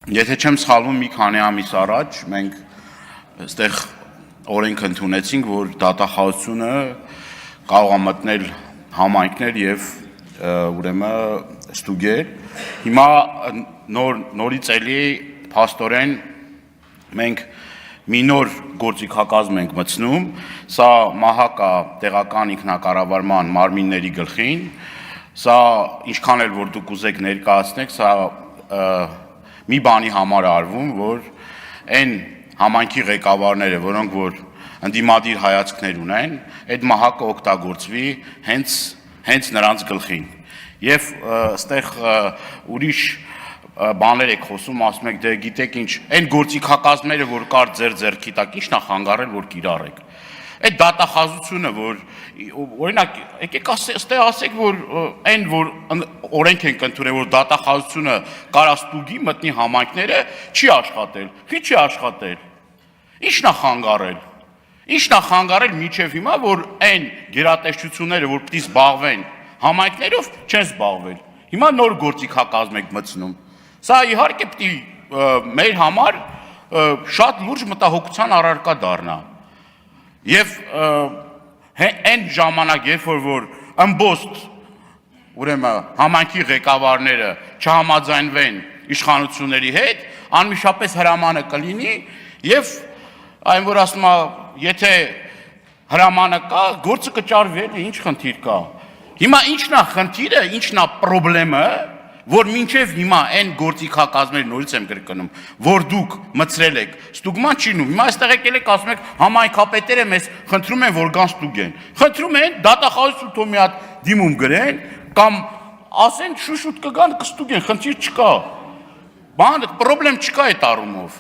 Եթե չեմ սխալվում, մի քանի ամիս առաջ մենք այստեղ օրենք ընդունեցինք, որ դատախազությունը կարող է մտնել համայնքներ եւ ուրեմն ստուգել։ Հիմա նորից էլի փաստորեն մենք մի նոր գործիքակազմ ենք մտցնում, սա մահակա տեղական ինքնակառավարման մարմինների գլխին, սա ինչքան էլ որ դուք ուզեք ներկայացնեք, սա մի բանի համար արվում, որ այն համայնքի ղեկավարները, որոնք որ ընդդիմադիր հայացքներ ունեն, այդ մահակը օգտագործվի հենց նրանց գլխին։ Եվ այստեղ ուրիշ բաներ եք խոսում, ասում եք, դե գիտեք ինչ, այն գործիքակազմերը, որ կար ձեր ձեռքի տակ, ի՞նչն է խանգարել, որ կիրառեք։ Այդ դատախազությունը, որ օրինակ, եկեք այստեղ ասեք, որ այն որ օրենք ենք ընդունել, որ դատախազությունը կարա ստուգի մտնի համայնքները, չի աշխատել, քիչ չի աշխատել։ Ի՞նչն է խանգարել։ Ի՞նչն է խանգարել մինչև հիմա, որ այն գերատեսչությունները, որ պիտի զբաղվեն համայնքներով, չեն զբաղվել։ Հիմա նոր գործիքակազմ եք մտցնում։ Սա իհարկե պիտի մեր համար շատ լուրջ մտահոգության առարկա դառնա։ Եվ այն ժամանակ, երբ որ ըմբոստ ուրեմն համայնքի ղեկավարները չհամաձայնվեն իշխանությունների հետ, անմիջապես հրամանը կլինի եւ այն որ ասում է, եթե հրամանը կա, գործը կճարվի, ինչ խնդիր կա։ Հիմա ինչն է խնդիրը, ինչն է խնդրեմը, որ մինչև հիմա այն գործիքակազմերը նորից եմ կրկնում, որ դուք մցրել եք, ստուգման չի լինում։ Հիմա այստեղ եկել եք ասում եք համայնքապետերը մեզ խնդրում են, որ գան ստուգեն։ Խնդրում են դատախազություն թող մի հատ դիմում գրեն կամ ասեն շուշուտ կգան կստուգեն, խնդիր չկա։ Բան, խնդրեմ չկա այդ առումով։